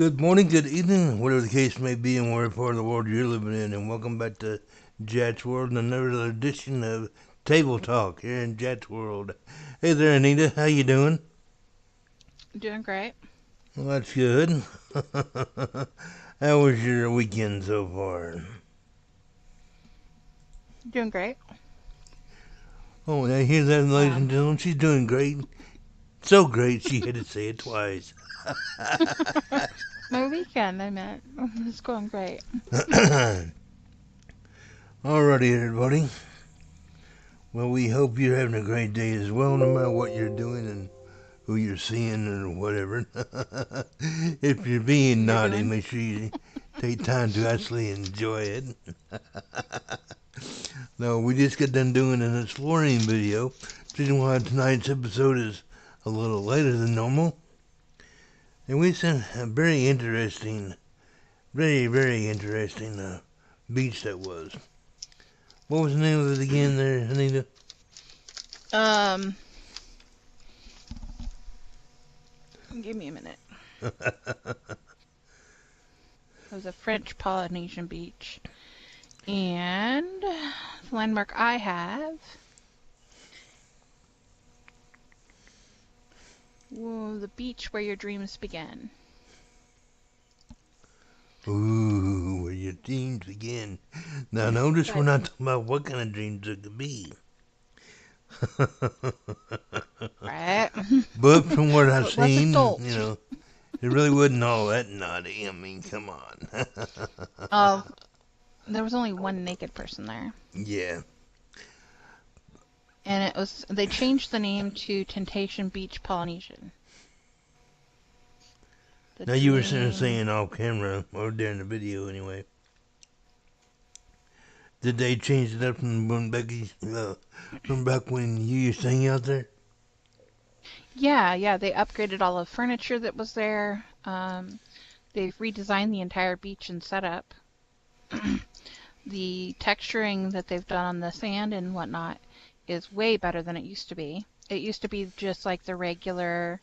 Good morning, good evening, whatever the case may be, and whatever part of the world you're living in, and welcome back to Jat's World and another edition of Table Talk here in Jat's World. Hey there, Anita, how you doing? Doing great. Well, that's good. How was your weekend so far? Doing great. Oh, I hear that, ladies Um, and gentlemen. She's doing great. So great, she had to say it twice. my weekend, I meant, it's going great. Alrighty, everybody. Well, we hope you're having a great day as well, no matter what you're doing and who you're seeing or whatever. If you're being You're naughty, doing. make sure you take time to actually enjoy it. No, we just got done doing an exploring video. Reason why tonight's episode is a little later than normal. And we sent a very interesting, very interesting beach that was. What was the name of it again there, Anita? Um, give me a minute. It was a French Polynesian beach. And the landmark I have, the beach where your dreams begin. Ooh, where your dreams begin. Now, notice we're But, not talking about what kind of dreams it could be. right? But from what I've Well, it was seen, adult. it really wasn't all that naughty. I mean, come on. Oh, there was only one naked person there. Yeah. And they changed the name to Temptation Beach Polynesian. The Now you were dream. saying off camera, or during the video anyway. Did they change it up from when from back when you used to hang out there? Yeah, they upgraded all the furniture that was there. They've redesigned the entire beach and setup. The texturing that they've done on the sand and whatnot is way better than it used to be. It used to be just like the regular,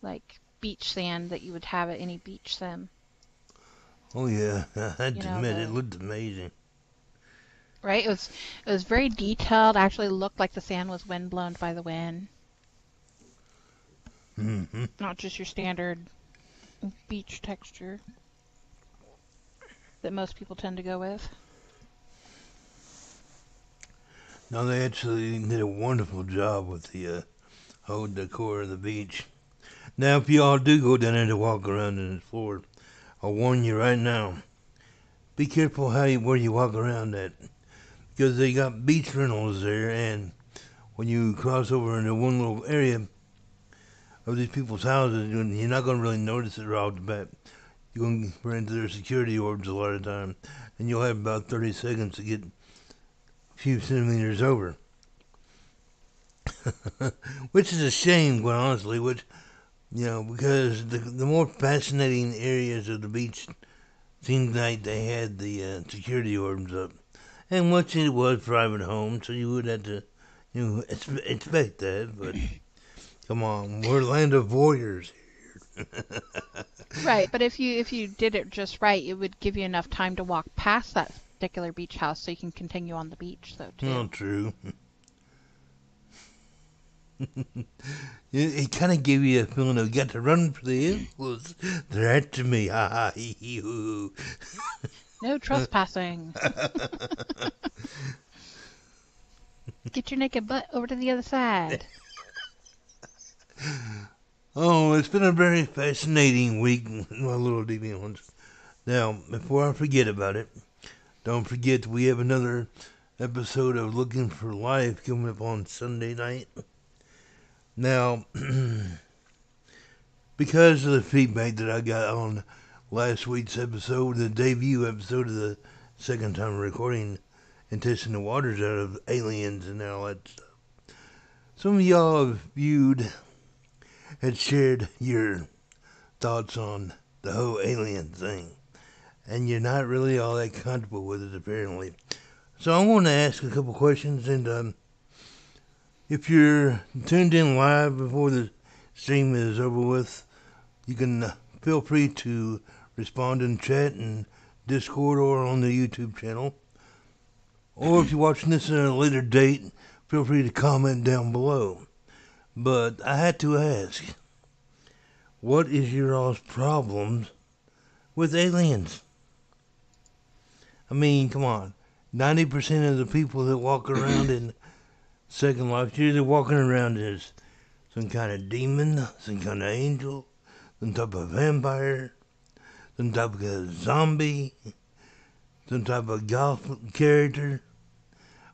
like beach sand that you would have at any beach sim. Oh yeah, I had You to know admit it the looked amazing. right. It was very detailed. Actually, looked like the sand was wind blown by the wind, Hmm. not just your standard beach texture that most people tend to go with. Now they actually did a wonderful job with the whole decor of the beach. Now, if you all do go down there to walk around in the floor, I'll warn you right now. Be careful where you walk around at, because they got beach rentals there, and when you cross over into one little area of these people's houses, you're not going to really notice it right off the bat. You're going to run into their security orbs a lot of the time, and you'll have about 30 seconds to get a few centimeters over. Which is a shame, quite honestly, because the more fascinating areas of the beach seemed like they had the security orbs up. And much it was private home, so you would have to, expect that. But come on, we're land of warriors. Right, but if you did it just right, it would give you enough time to walk past that particular beach house so you can continue on the beach though too. Not true. It kind of gave you a feeling of got to run for the hills. They're after me. Ha ha hee hee hoo. No trespassing. Get your naked butt over to the other side. Oh, it's been a very fascinating week, my little deviant ones. Now, before I forget about it, don't forget we have another episode of Looking for Life coming up on Sunday night. Now, because of the feedback that I got on last week's episode, the debut episode of the second time recording and testing the waters out of aliens and all that stuff, some of y'all have viewed and shared your thoughts on the whole alien thing, and you're not really all that comfortable with it apparently. So I want to ask a couple questions, and if you're tuned in live before the stream is over with, you can feel free to respond in chat and Discord or on the YouTube channel. Or if you're watching this at a later date, feel free to comment down below. But I had to ask, what is your all's problems with aliens? I mean, come on. 90% of the people that walk around in Second Life, you're either walking around as some kind of demon, some kind of angel, some type of vampire, some type of zombie, some type of goth character.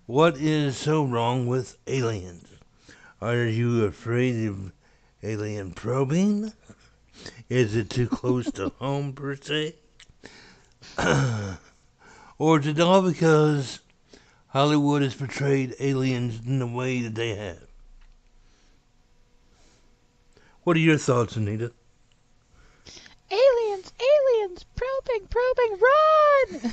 What is so wrong with aliens? Are you afraid of alien probing? Is it too close to home, per se? Or is it all because Hollywood has portrayed aliens in the way that they have? What are your thoughts, Anita? Aliens, aliens, probing, run!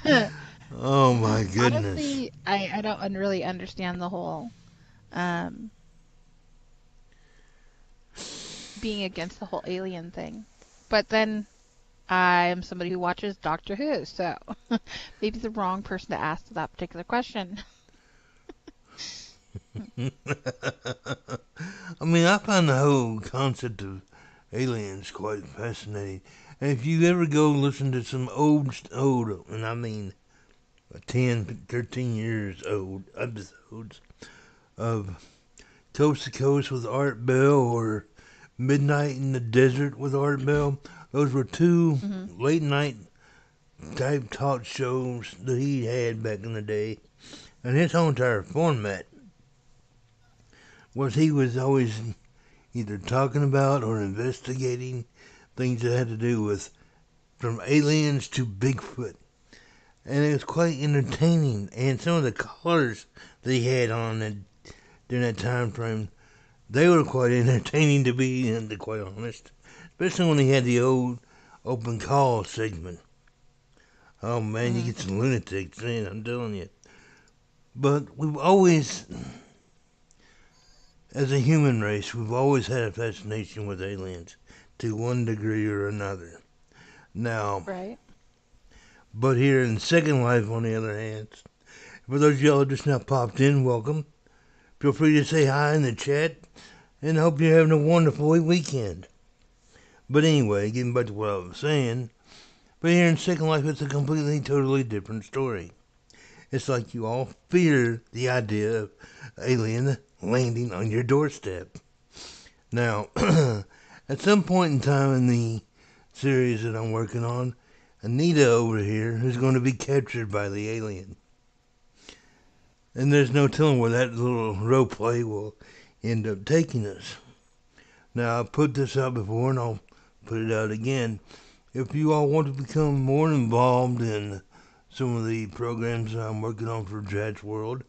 No. Oh my goodness. Honestly, I don't really understand the whole being against the whole alien thing. But then I am somebody who watches Doctor Who, so maybe the wrong person to ask that particular question. I mean, I find the whole concept of aliens quite fascinating. And if you ever go listen to some old, and I mean 10, 13 years old episodes of Coast to Coast with Art Bell or Midnight in the Desert with Art Bell, those were two late night type talk shows that he had back in the day. And his whole entire format was he was always either talking about or investigating things that had to do with from aliens to Bigfoot. And it was quite entertaining. And some of the callers that he had on during that time frame, they were quite entertaining to be quite honest. Especially when he had the old open call segment. Oh man, you get some lunatics in, I'm telling you. But we've always, as a human race, we've always had a fascination with aliens to one degree or another. Now, Right. but here in Second Life, on the other hand, for those of y'all who just now popped in, welcome. Feel free to say hi in the chat, and hope you're having a wonderful weekend. But anyway, getting back to what I was saying, but here in Second Life, it's a completely, totally different story. It's like you all fear the idea of alien landing on your doorstep. Now, at some point in time in the series that I'm working on, Anita over here is going to be captured by the alien. And there's no telling where that little role play will end up taking us. Now, I've put this out before and I'll put it out again. If you all want to become more involved in some of the programs that I'm working on for Jad's World,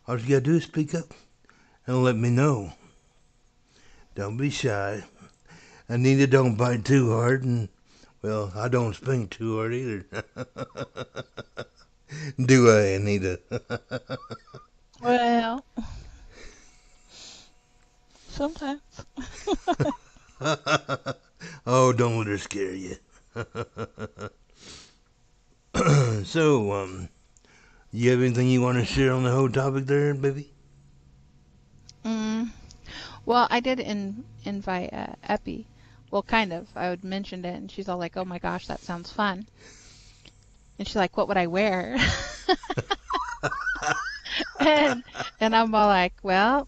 all you gotta do is speak up and let me know. Don't be shy. Anita don't bite too hard, and, well, I don't spank too hard either. Do I, Anita? Well, sometimes. Oh, don't let her scare you. So, you have anything you want to share on the whole topic there, baby? Well, I did invite Epi. Well, kind of. I would mention it, and she's all like, "Oh my gosh, that sounds fun." And she's like, "What would I wear?" and I'm all like, "Well,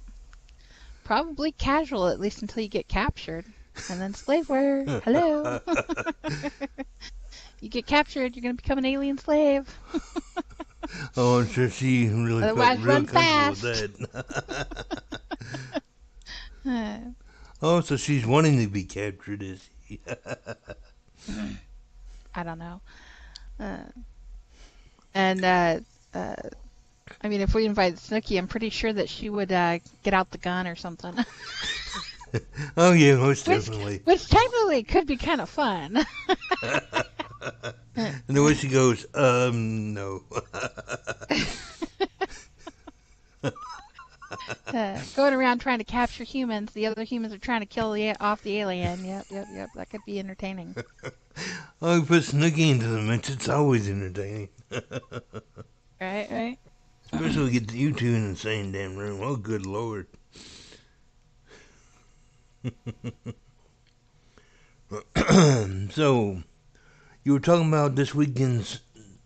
probably casual, at least until you get captured, and then slave wear. Hello." You get captured, you're gonna become an alien slave. Oh, I'm sure she really Otherwise, felt real run comfortable fast. with that. Oh, so she's wanting to be captured, is she? I don't know. And I mean, if we invite Snooki, I'm pretty sure that she would get out the gun or something. Oh, yeah, most which, definitely. which technically could be kind of fun. And the way she goes, no. Going around trying to capture humans. The other humans are trying to kill off the alien. Yep, yep, yep. That could be entertaining. Oh, you put Snooky into the mix. It's always entertaining. Right, right. Especially when we get you two in the same damn room. Oh, good lord. So, you were talking about this weekend's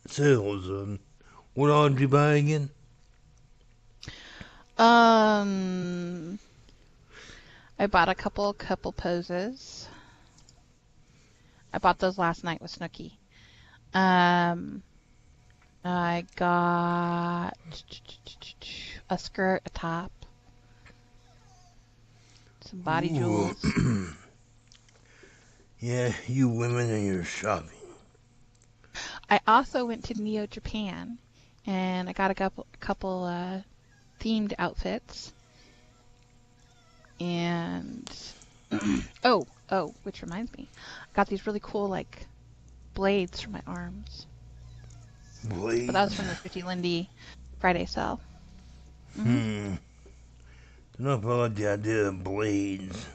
sales. What all did you buy again? Um, I bought a couple poses. I bought those last night with Snooky. Um, I got a skirt, a top, some body Ooh. jewels. Yeah, you women and your shopping. I also went to Neo Japan and I got a couple themed outfits. And which reminds me, I got these really cool like blades for my arms. But that was Blades. from the 50 Lindy Friday sale. Hmm. Don't know if I like the idea of blades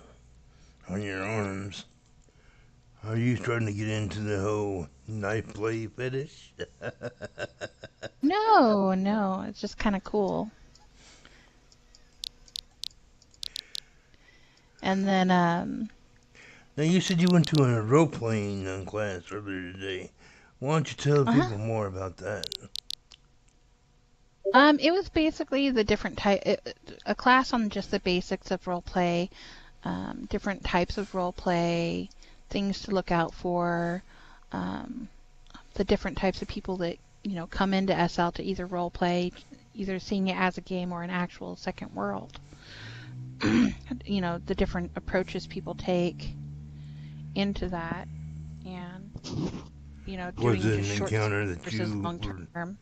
on your arms. Are you starting to get into the whole knife blade fetish? No, no, it's just kind of cool. And then Now, you said you went to a role playing class earlier today. Why don't you tell the uh-huh. people more about that? It was basically the different a class on just the basics of role play, different types of role play, things to look out for, um, the different types of people that come into SL to either role play, either seeing it as a game or an actual second world. The different approaches people take into that, and Was doing it just an short encounter that versus you long term.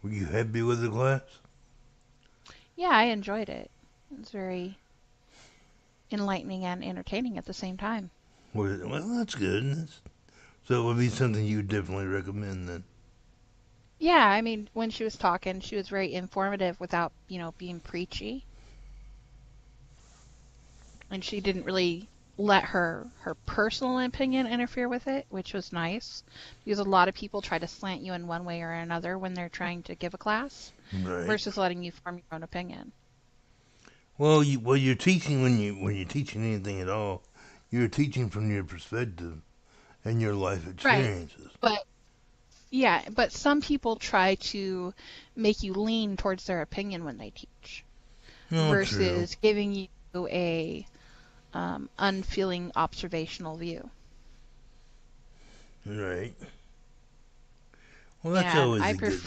were you happy with the class? Yeah, I enjoyed it. It was very enlightening and entertaining at the same time. Well, that's good. So it would be something you would definitely recommend then. Yeah, I mean, when she was talking, she was very informative without, being preachy. And she didn't really let her personal opinion interfere with it, which was nice. Because a lot of people try to slant you in one way or another when they're trying to give a class Right. versus letting you form your own opinion. Well, you're teaching when you're teaching anything at all, you're teaching from your perspective and your life Right. experiences. But yeah, but some people try to make you lean towards their opinion when they teach No, true. versus giving you a unfeeling observational view. Right. Well, that's And always I a good thing.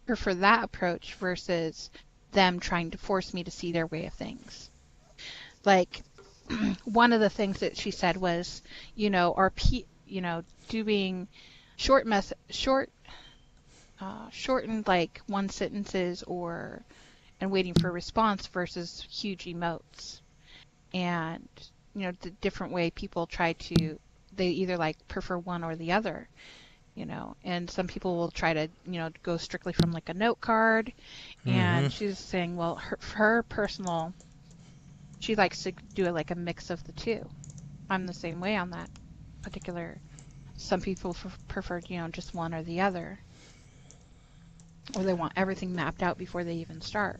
prefer that approach versus them trying to force me to see their way of things. Like one of the things that she said was, doing shortened like one sentences or and waiting for a response versus huge emotes. And the different way people try to they either like prefer one or the other. And some people will try to, go strictly from like a note card. Mm-hmm. And she's saying, well, her personal, she likes to do it like a mix of the two. I'm the same way on that particular. Some people prefer, just one or the other, or they want everything mapped out before they even start.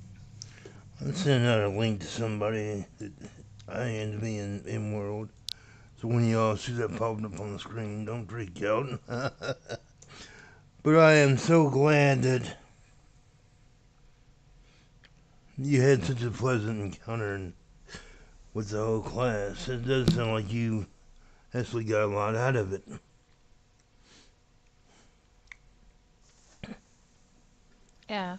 Let's send out a link to somebody that I am to be in world. So when you all see that popping up on the screen, don't freak out. But I am so glad that you had such a pleasant encounter with the whole class. It does sound like you actually got a lot out of it. Yeah.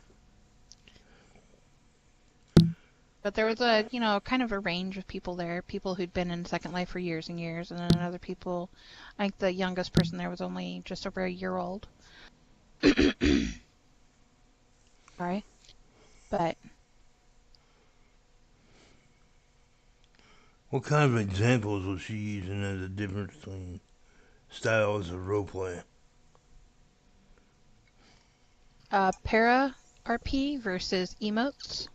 But there was a, kind of a range of people there. People who'd been in Second Life for years and years, and then other people. I think the youngest person there was only just over a year old. Sorry. But What kind of examples was she using as a difference between styles of roleplay? para RP versus emotes.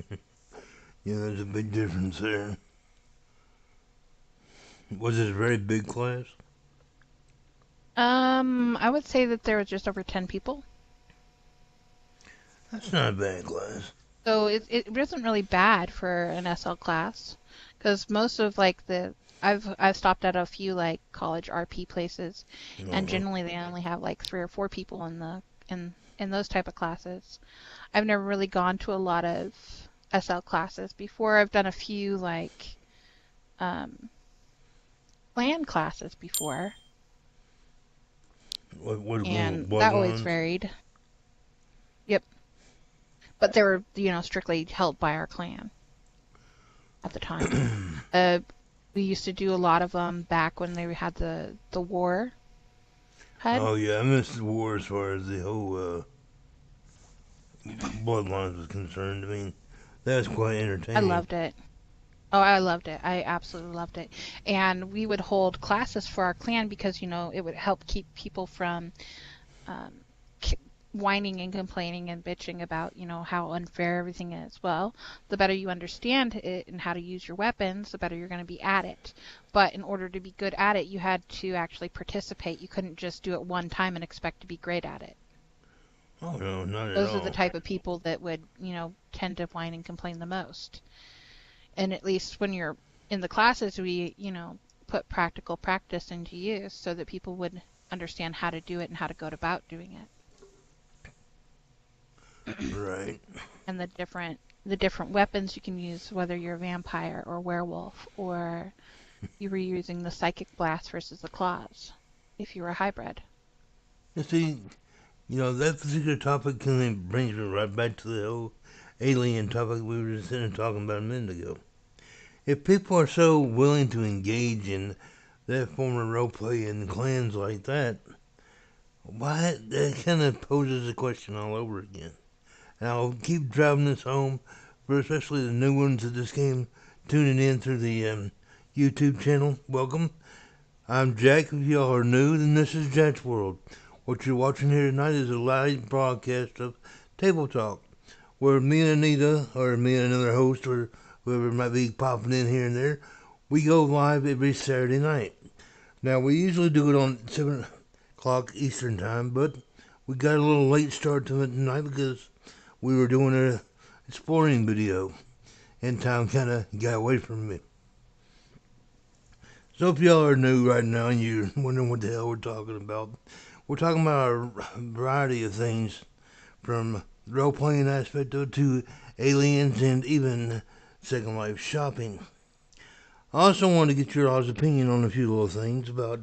Yeah, there's a big difference there. Was it a very big class? I would say that there was just over 10 people. That's not a bad class. So it wasn't really bad for an SL class, because most of like the I've stopped at a few like college RP places, and Uh-huh. generally they only have like 3 or 4 people in the in those type of classes. I've never really gone to a lot of SL classes before. I've done a few like um, clan classes before, What little and that always bloodlines? varied. Yep, but they were strictly held by our clan at the time. Uh, we used to do a lot of them back when they had the war HUD. Oh yeah, I missed the war as far as the whole bloodlines was concerned. I mean, that's quite I entertaining. loved it. Oh, I loved it. I absolutely loved it. And we would hold classes for our clan because, it would help keep people from um, whining and complaining and bitching about, how unfair everything is. Well, the better you understand it and how to use your weapons, the better you're going to be at it. But in order to be good at it, you had to actually participate. You couldn't just do it one time and expect to be great at it. Oh no, not at Those are the all. type of people that would, tend to whine and complain the most. And at least when you're in the classes, we, put practical practice into use so that people would understand how to do it and how to go about doing it. Right. And the different weapons you can use, whether you're a vampire or werewolf, or you were using the psychic blast versus the claws if you were a hybrid. You see, that particular topic kind of brings me right back to the whole alien topic we were just sitting talking about a minute ago. If people are so willing to engage in that form of role play in clans like that, why that kind of poses a question all over again. And I'll keep driving this home for especially the new ones of this game tuning in through the YouTube channel. Welcome. I'm Jack. If y'all are new, then this is Jack's World. What you're watching here tonight is a live broadcast of Table Talk, where me and Anita, or me and another host, or whoever might be popping in here and there, we go live every Saturday night. Now, we usually do it on 7 o'clock Eastern Time, but we got a little late start to it tonight because we were doing a exploring video, and time kind of got away from me. So if y'all are new right now and you're wondering what the hell we're talking about, we're talking about a variety of things from the role-playing aspect of it to aliens and even Second Life shopping. I also want to get your all's opinion on a few little things about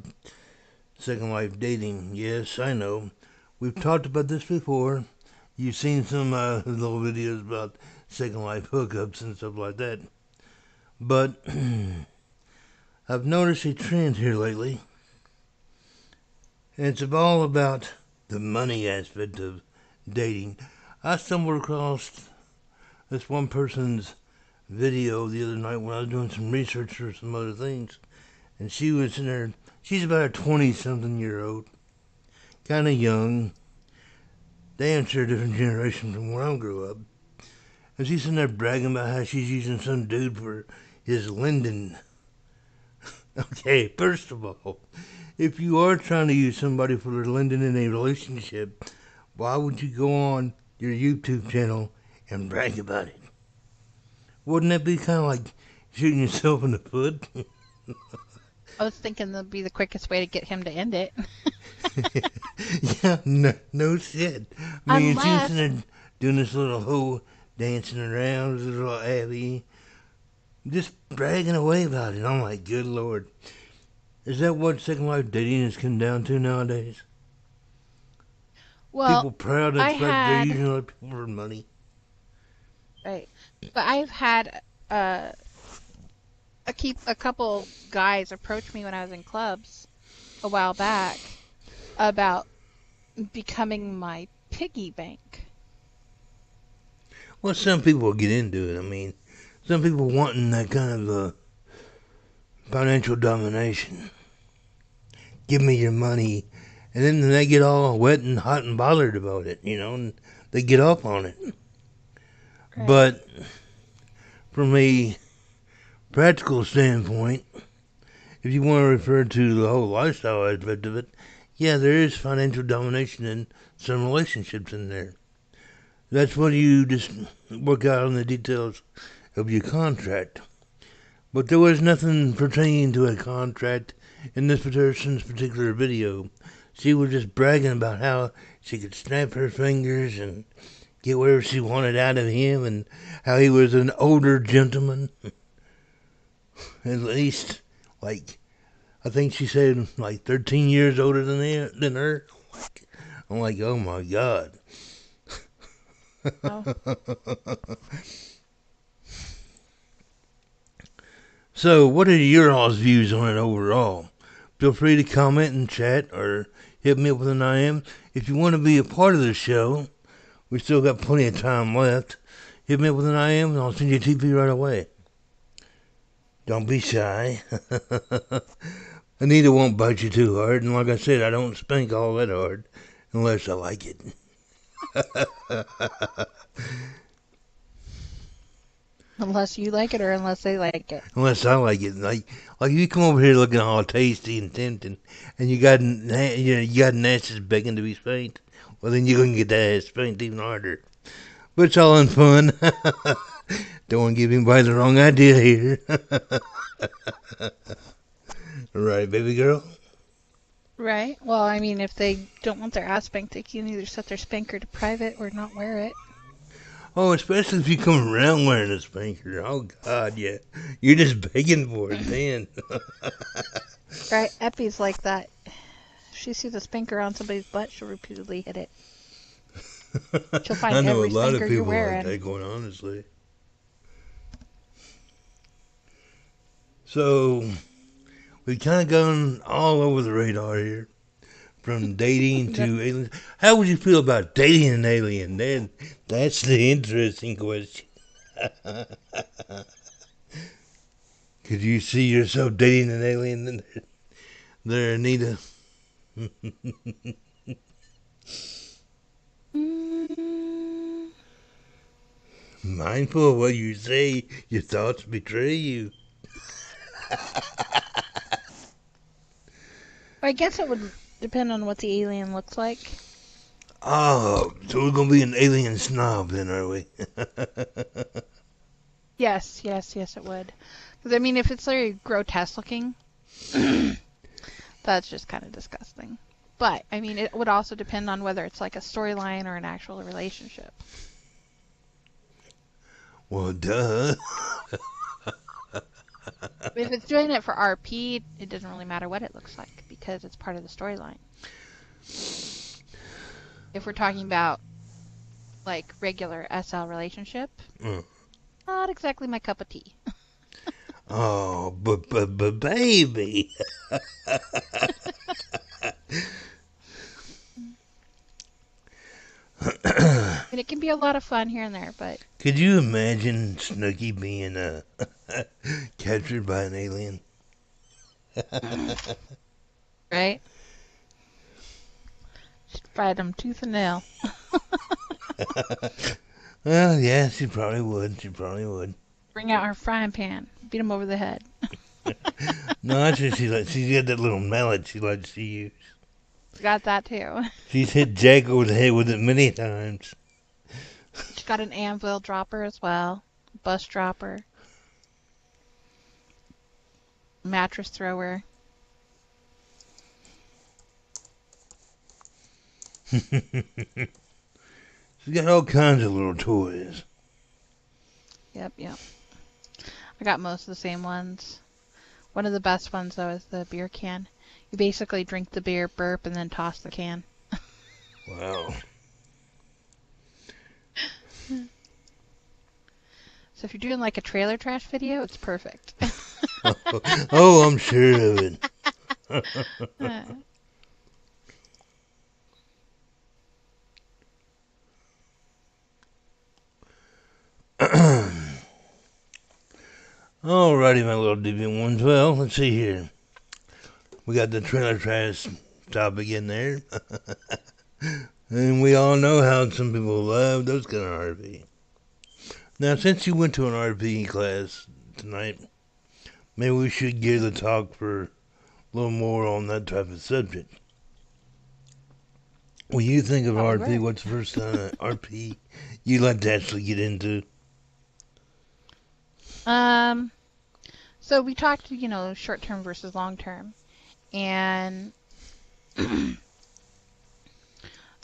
Second Life dating. Yes, I know. We've talked about this before. You've seen some little videos about Second Life hookups and stuff like that. But I've noticed a trend here lately, and it's all about the money aspect of dating. I stumbled across this one person's video the other night when I was doing some research for some other things, and she was in there. She's about a 20-something-year-old, kind of young, damn sure different generation from where I grew up. And she's in there bragging about how she's using some dude for his Linden. Okay, first of all, if you are trying to use somebody for their Linden in a relationship, why would you go on your YouTube channel and brag about it? Wouldn't that be kind of like shooting yourself in the foot? I was thinking that'd be the quickest way to get him to end it. Yeah, no shit. I mean, she's Unless, in there doing this little whole dancing around with little Abby, just bragging away about it. I'm like, good lord. Is that what Second Life dating has come down to nowadays? well, People proud of I the fact they're had, using other people for money. right, but I've had a couple guys approach me when I was in clubs a while back about becoming my piggy bank. Well, some people get into it. I mean, some people wanting that kind of financial domination. Give me your money. And then they get all wet and hot and bothered about it, and they get up on it. Right. But from a practical standpoint, if you want to refer to the whole lifestyle aspect of it, yeah, there is financial domination in some relationships in there. That's what you just work out on the details of your contract. But there was nothing pertaining to a contract in this person's particular video. She was just bragging about how she could snap her fingers and get whatever she wanted out of him, and how he was an older gentleman. At least, like, I think she said, like 13 years older than her. I'm like, oh my God. Oh. So, what are your all's views on it overall? Feel free to comment and chat or hit me up with an IM. If you want to be a part of the show, we still got plenty of time left. Hit me up with an IM and I'll send you a TP right away. Don't be shy. Anita won't bite you too hard, and like I said, I don't spank all that hard unless I like it. Unless you like it or unless they like it. Unless I like it. Like you come over here looking all tasty and tempting, and you got an ass that's begging to be spanked. Well, then you're gonna get that ass spanked even harder. But it's all in fun. Don't want to give anybody the wrong idea here. Right, baby girl? Right. Well, I mean, if they don't want their ass spanked, they can either set their spanker to private or not wear it. Oh, especially if you come around wearing a spanker. Oh, God, yeah. You're just begging for it then. Right. Eppie's like that. If she sees a spanker on somebody's butt, she'll repeatedly hit it. She'll find I know every a lot of spanker you're people wearing. like that, going honestly. So, we've kind of gone all over the radar here. From dating to aliens. How would you feel about dating an alien? Then that's the interesting question. Could you see yourself dating an alien there, Anita? Mindful of what you say, your thoughts betray you. I guess it would depend on what the alien looks like. Oh, so we're going to be an alien snob then, are we? Yes, it would. Because, I mean, if it's very grotesque looking, that's just kind of disgusting. But, I mean, it would also depend on whether it's like a storyline or an actual relationship. Well, duh. If it's doing it for RP, it doesn't really matter what it looks like because it's part of the storyline. If we're talking about like regular SL relationship, not exactly my cup of tea. Oh, but baby. And it can be a lot of fun here and there, but Could you imagine Snooky being captured by an alien? right? She'd fight him tooth and nail. Well, yeah, she probably would. Bring out her frying pan, beat him over the head. No, that's what she's got that little mallet she likes to use. Got that too. She's hit Jack over the head with it many times. She's got an anvil dropper as well, bus dropper, mattress thrower. She's got all kinds of little toys. Yep. I got most of the same ones. One of the best ones, though, is the beer can. You basically drink the beer, burp, and then toss the can. Wow. So if you're doing like a trailer trash video, it's perfect. Oh, I'm sure of it. Alrighty, my little deviant ones. Well, let's see here. We got the trailer trash topic in there. And we all know how some people love those kind of RV. Now, since you went to an RP class tonight, maybe we should gear the talk for a little more on that type of subject. When you think of Thought we RP, were. what's the first RP you like to actually get into? Um, so we talked, short term versus long term, and the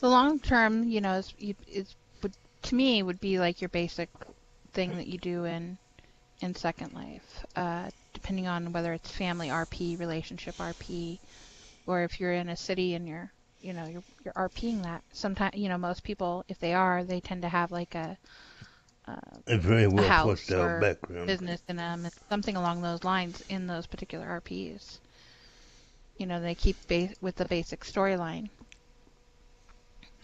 long term, is would to me would be like your basic thing that you do in Second Life, depending on whether it's family RP, relationship RP, or if you're in a city and you're RPing that. Sometimes, most people, if they are, they tend to have like a, A very a well fleshed house out or background. business in them, something along those lines in those particular RPs. They keep with the basic storyline.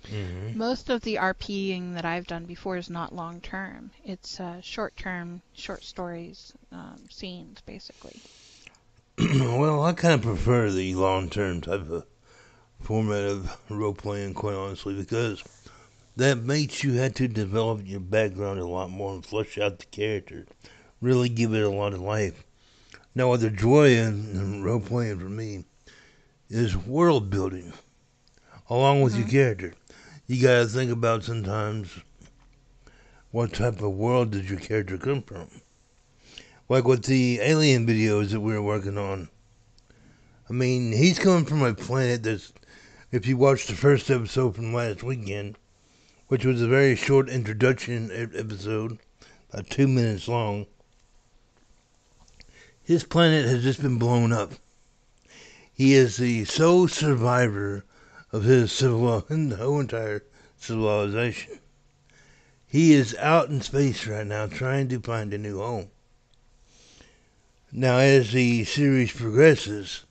Hmm. Most of the RPing that I've done before is not long term. It's short term, short stories, scenes, basically. Well, I kind of prefer the long term type of format of role playing, quite honestly, because that makes you have to develop your background a lot more and flesh out the character. Really give it a lot of life. Now, what the joy in role playing for me is world building along with your Hmm. character. You gotta think about sometimes what type of world did your character come from. Like with the alien videos that we were working on. I mean, he's coming from a planet that's, if you watched the first episode from last weekend, which was a very short introduction episode, about 2 minutes long, his planet has just been blown up. He is the sole survivor of his the whole entire civilization. He is out in space right now trying to find a new home. Now, as the series progresses,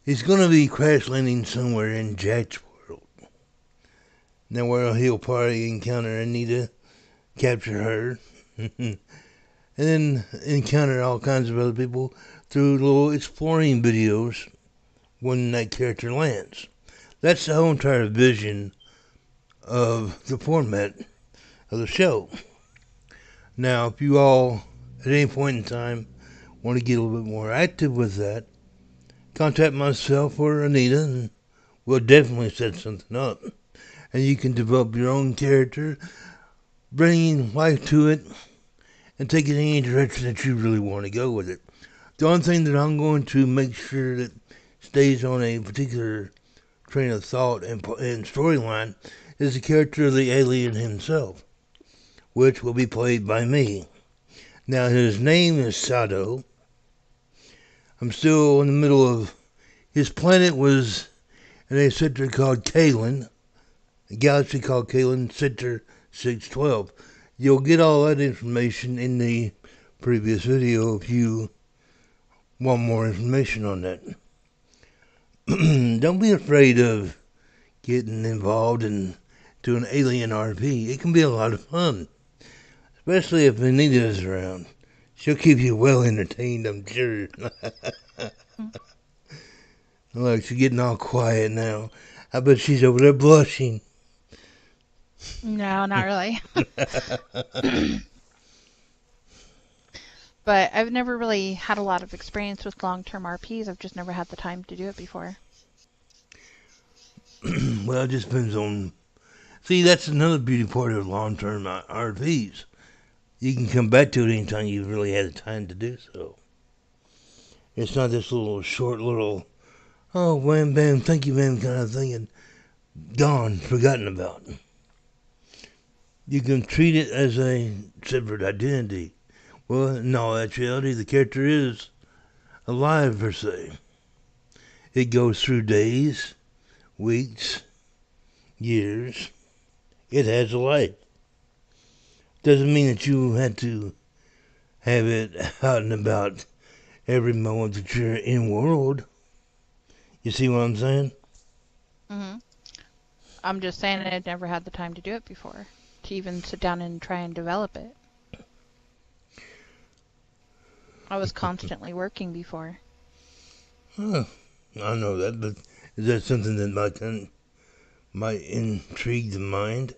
he's going to be crash landing somewhere in Jack's world. Now, where he'll probably encounter Anita, capture her, and then encounter all kinds of other people through little exploring videos when that character lands. That's the whole entire vision of the format of the show. Now, if you all, at any point in time, want to get a little bit more active with that, contact myself or Anita, and we'll definitely set something up. And you can develop your own character, bringing life to it, and take it in any direction that you really want to go with it. The only thing that I'm going to make sure that stays on a particular train of thought and storyline is the character of the alien himself, which will be played by me. Now, his name is Sado. I'm still in the middle of. His planet was in a sector called Kalen, a galaxy called Kalen, Sector 612. You'll get all that information in the previous video if you want more information on that. Don't be afraid of getting involved in doing alien RP. It can be a lot of fun, especially if Anita is around. She'll keep you well entertained, I'm sure. Look, she's getting all quiet now. I bet she's over there blushing. No, not really. But I've never really had a lot of experience with long-term RPs. I've just never had the time to do it before. Well, it just depends on. See, that's another beauty part of long-term RPs. You can come back to it anytime you've really had the time to do so. It's not this little short little, oh, wham bam, thank you ma'am kind of thing and gone, forgotten about. You can treat it as a separate identity. Well, in all actuality, the character is alive per se. It goes through days, weeks, years. It has a life. Doesn't mean that you had to have it out and about every moment that you're in world. You see what I'm saying? Hmm. I'm just saying I've never had the time to do it before, to even sit down and try and develop it. I was constantly working before. Huh. I know that, but is that something that might intrigue the mind?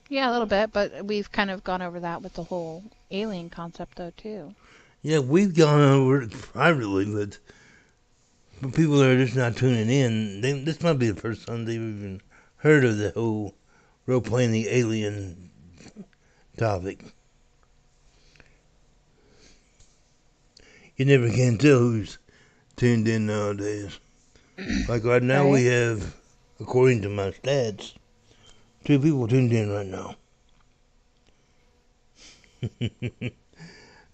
Yeah, a little bit, but we've kind of gone over that with the whole alien concept, though, too. Yeah, we've gone over it privately, but for people that are just not tuning in, this might be the first time they've even heard of the whole role playing the alien topic. You never can tell who's tuned in nowadays. Like right now, Right? we have, according to my stats, 2 people tuned in right now.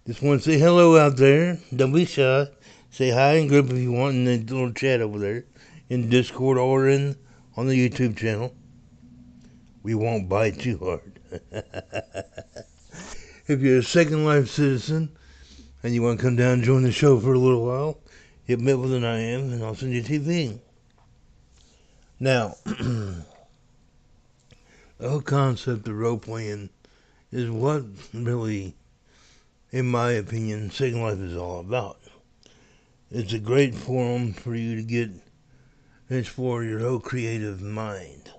Just want to say hello out there. Don't be shy. Say hi and group if you want in the little chat over there in Discord or on the YouTube channel. We won't bite too hard. If you're a Second Life citizen and you want to come down and join the show for a little while, hit me up with an IM and I'll send you TV. Now, the whole concept of role playing is what really, in my opinion, Second Life is all about. It's a great forum for you to get and explore your whole creative mind.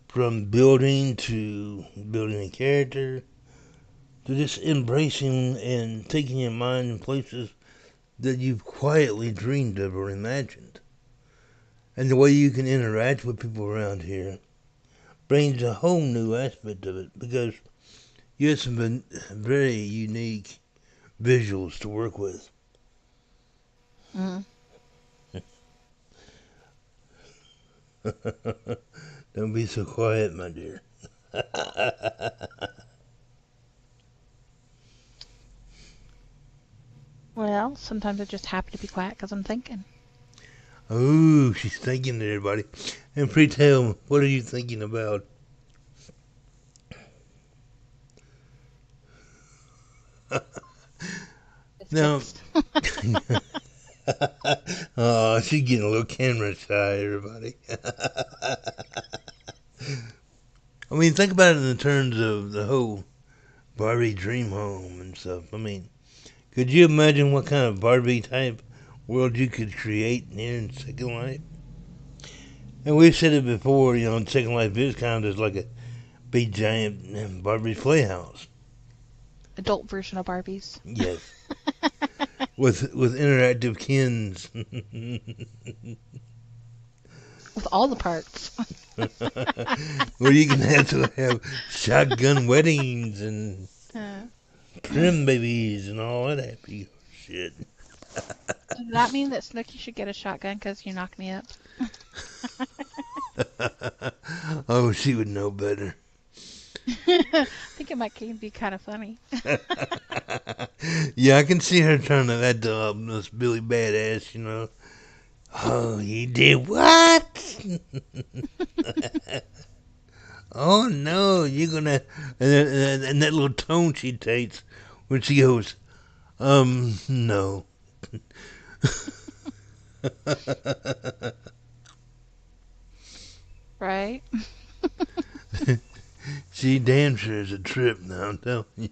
From building to building a character to just embracing and taking your mind in places that you've quietly dreamed of or imagined. And the way you can interact with people around here brings a whole new aspect of it because you have some very unique visuals to work with. Mm. Don't be so quiet, my dear. Well, sometimes I just happen to be quiet because I'm thinking. Oh, she's thinking there, everybody. And pray tell, what are you thinking about? It's Now, fixed. oh, she's getting a little camera shy, everybody. I mean, think about it in terms of the whole Barbie dream home and stuff. I mean, could you imagine what kind of Barbie type world you could create here in Second Life? And we've said it before, Second Life is kind of just like a big giant Barbie playhouse. Adult version of Barbies. Yes, with interactive kins. With all the parts. Where you can have shotgun weddings and Uh, prim babies and all that happy shit. Does that mean that Snooki should get a shotgun because you knocked me up? Oh, she would know better. I think it might be kind of funny. Yeah, I can see her trying to act this Billy Badass. Oh, you did what? Oh no, you're gonna and that little tone she takes when she goes, no. Right? She damn sure is a trip now, I'm telling you.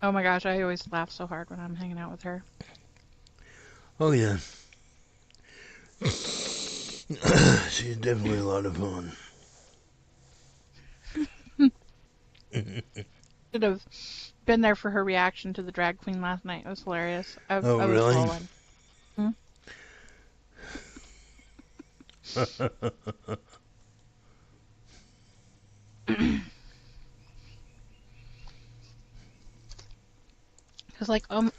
Oh my gosh, I always laugh so hard when I'm hanging out with her. Oh yeah. She's definitely a lot of fun. Should have been there for her reaction to the drag queen last night. It was hilarious. Oh I was really? rolling. Hmm?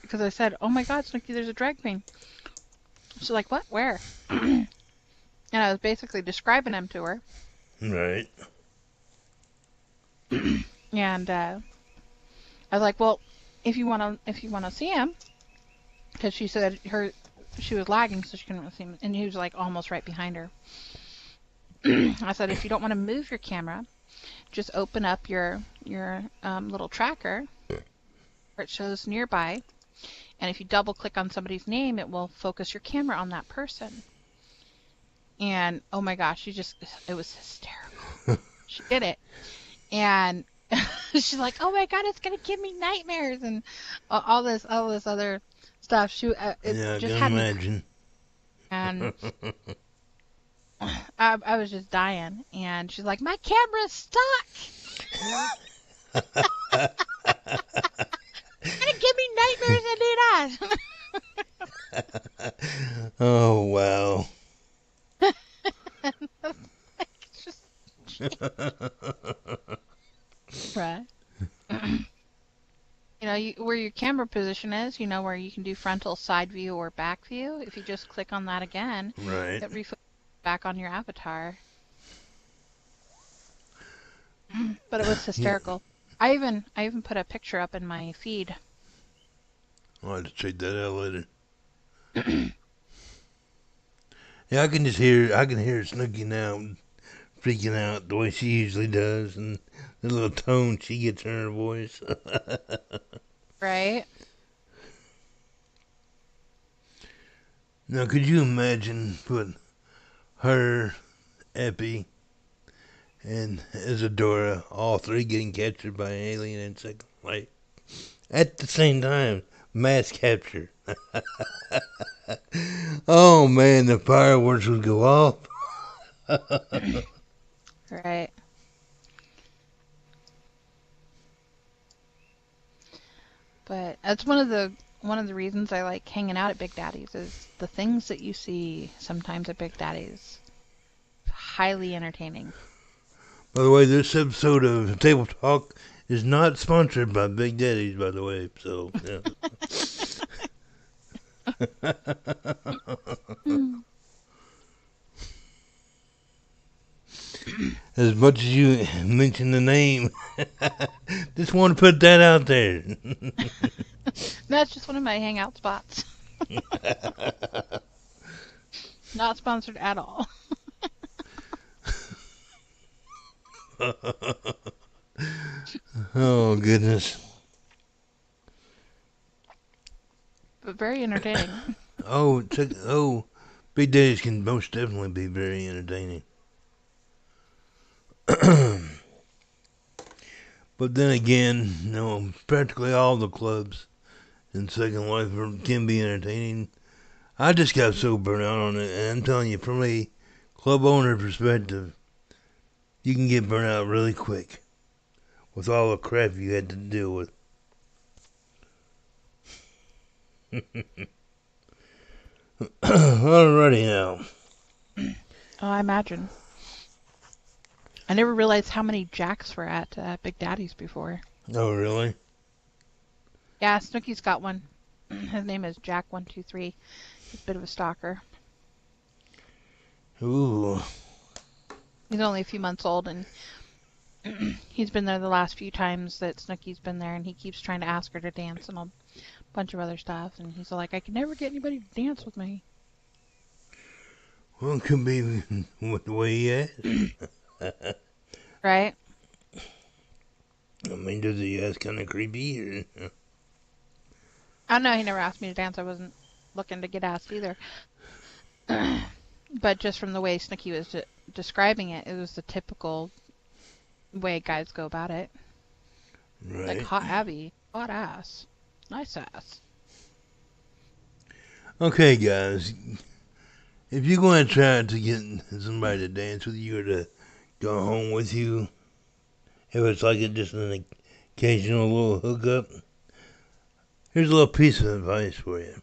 Because I said, "Oh my God, Snooki, there's a drag queen." She's like, "What? Where?" And I was basically describing him to her. Right. And I was like, "Well, if you wanna see him," because she said she was lagging, so she couldn't see him, and he was like almost right behind her. I said, "If you don't want to move your camera, just open up your little tracker where it shows nearby, and if you double click on somebody's name, it will focus your camera on that person." And oh my gosh, it was hysterical. She did it, and she's like, "Oh my God, it's gonna give me nightmares," and all this other stuff. It Yeah, I just can had me, imagine. and I was just dying, and she's like, "My camera's stuck. Gonna give me nightmares and do Oh, wow. that." It's just right. Where your camera position is, where you can do frontal, side view, or back view. If you just click on that again, Right. it refocuses back on your avatar. But it was Yeah. hysterical. I even put a picture up in my feed. I'll have to check that out later. Yeah, I can hear Snooky now freaking out the way she usually does, and the little tone she gets in her voice. Right? Now, could you imagine putting her, Epi, and Isadora, all three getting captured by an alien insect like at the same time? Mass capture. Oh man, the fireworks would go off. Right. But that's one of the reasons I like hanging out at Big Daddy's is the things that you see sometimes at Big Daddy's. Highly entertaining. By the way, this episode of Table Talk is not sponsored by Big Daddy's, by the way. So, yeah. As much as you mention the name, just want to put that out there. That's just one of my hangout spots. Not sponsored at all. Oh, goodness. But very entertaining. Oh, Big Daddy's can most definitely be very entertaining. But then again, practically all the clubs in Second Life can be entertaining. I just got so burnt out on it, and I'm telling you, from a club owner perspective, you can get burnt out really quick with all the crap you had to deal with. Alrighty now. Oh, I imagine. I never realized how many Jacks were at Big Daddy's before. Oh, really? Yeah, Snooky's got one. His name is Jack123. He's a bit of a stalker. Ooh. He's only a few months old, and he's been there the last few times that Snooky's been there, and he keeps trying to ask her to dance and a bunch of other stuff. And he's like, I can never get anybody to dance with me. Well, it could be with the way he is. Right? I mean, does he ask kind of creepy? Or... I know he never asked me to dance. I wasn't looking to get asked either. But just from the way Snooky was describing it, it was the typical way guys go about it. Right. Like hot Abby, hot ass, nice ass. Okay, guys. If you're going to try to get somebody to dance with you or to go home with you, if it's like just an occasional little hookup, here's a little piece of advice for you.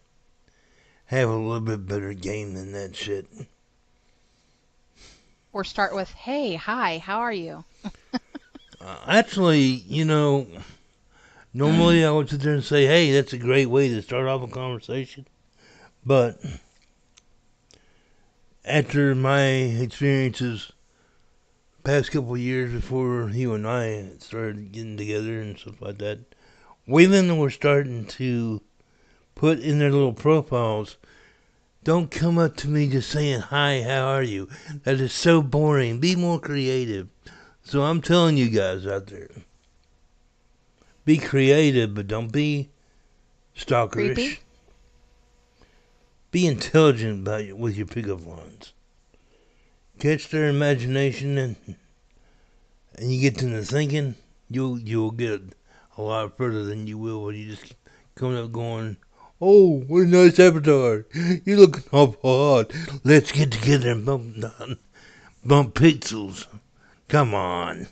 Have a little bit better game than that shit. Or start with, hey, hi, how are you? Actually, normally I would sit there and say, hey, that's a great way to start off a conversation. But after my experiences past couple of years before you and I started getting together and stuff like that, women were starting to put in their little profiles, don't come up to me just saying, hi, how are you? That is so boring. Be more creative. So I'm telling you guys out there, be creative, but don't be stalkerish. Creepy? Be intelligent with your pickup lines. Catch their imagination, and you get them to thinking, you'll get a lot further than you will when you just come up going, Oh, what a nice avatar. You looking awful hot. Let's get together and bump pixels. Come on.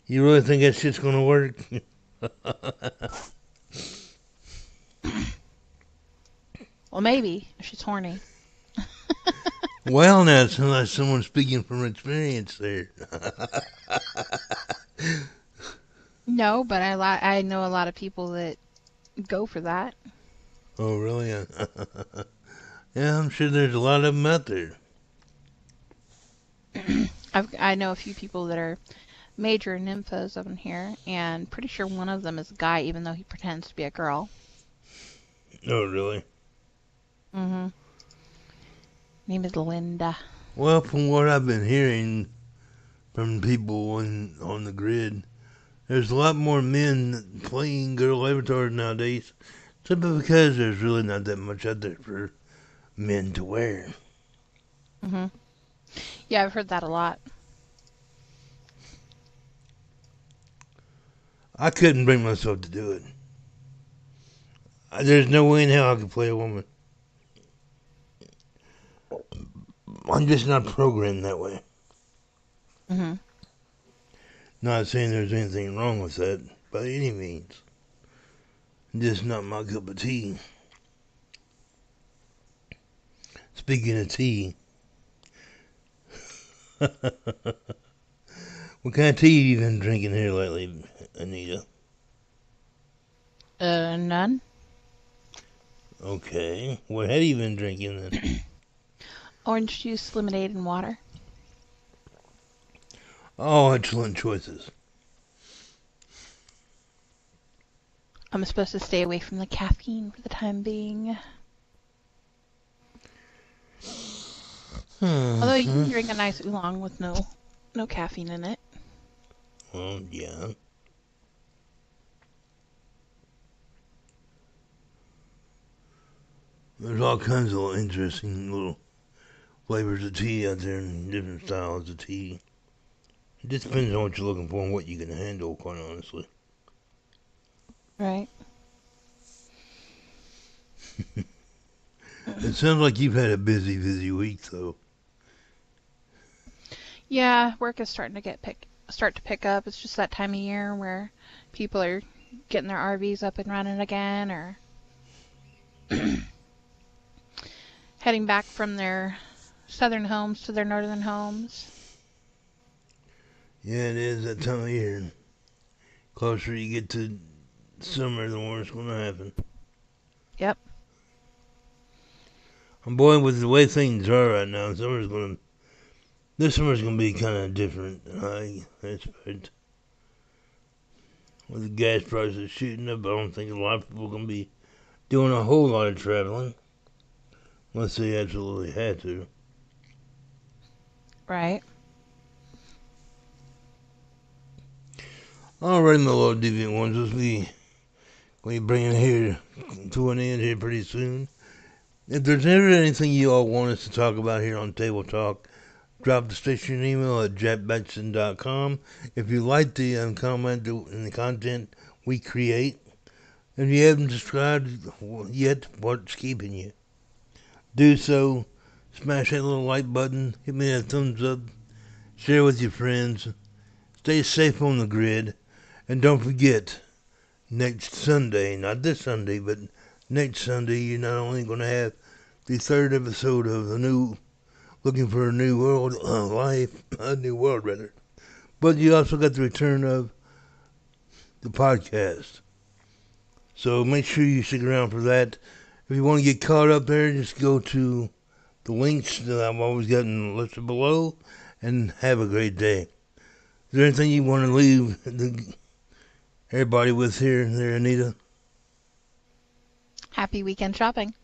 You really think that shit's gonna work? Well, maybe if she's horny. Well, now it sounds like someone speaking from experience there. No, but I know a lot of people that go for that. Oh, really? Yeah, I'm sure there's a lot of them out there. I know a few people that are major nymphos up in here, and pretty sure one of them is a guy, even though he pretends to be a girl. Oh, really? Mm-hmm. Name is Linda. Well, from what I've been hearing from people on the grid, there's a lot more men playing girl avatars nowadays, simply because there's really not that much out there for men to wear. Mm-hmm. Yeah, I've heard that a lot. I couldn't bring myself to do it. There's no way in hell I could play a woman. I'm just not programmed that way. Mm-hmm. Not saying there's anything wrong with that by any means. Just not my cup of tea. Speaking of tea, what kind of tea you been drinking here lately, Anita? None. Okay. What have you been drinking then? Orange juice, lemonade, and water. Oh, excellent choices. I'm supposed to stay away from the caffeine for the time being. Although you can drink a nice oolong with no caffeine in it. Well, yeah. There's all kinds of interesting little flavors of tea out there and different styles of tea. It just depends on what you're looking for and what you can handle, quite honestly. Right. It sounds like you've had a busy week, though. Yeah, work is starting to start to pick up. It's just that time of year where people are getting their RVs up and running again, or heading back from their southern homes to their northern homes. Yeah, it is that time of year. Closer you get to summer, the more it's going to happen. Yep. And boy, with the way things are right now, this summer's going to be kind of different than I expect. With the gas prices shooting up, I don't think a lot of people are going to be doing a whole lot of traveling. Unless they absolutely had to. Right. Alright, my little deviant ones, let's be going to bring it here to an end here pretty soon. If there's ever anything you all want us to talk about here on Table Talk, drop the station email at jackbatson.com. If you like the comment in the content we create, if you haven't subscribed yet, what's keeping you? Do so. Smash that little like button. Hit me that thumbs up. Share with your friends. Stay safe on the grid. And don't forget, next Sunday, not this Sunday, but next Sunday, you're not only going to have the third episode of the new Looking for a New World Life, a New World rather, but you also got the return of the podcast. So make sure you stick around for that. If you want to get caught up there, just go to the links that I've always got listed below, and have a great day. Is there anything you want to leave everybody with here, Anita? Happy weekend shopping.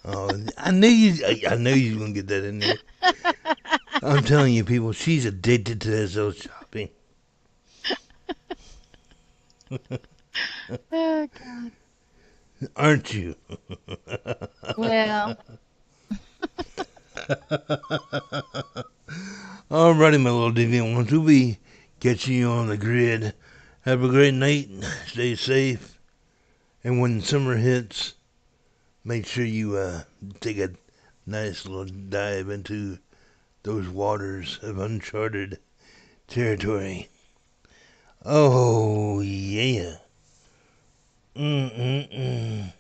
I knew you were gonna get that in there. I'm telling you, people, she's addicted to that old shopping. Oh, God. Aren't you? Well. Alrighty, my little deviant ones, we'll be catching you on the grid. Have a great night. Stay safe. And when summer hits, make sure you take a nice little dive into those waters of uncharted territory. Oh, yeah. Mm-mm-mm.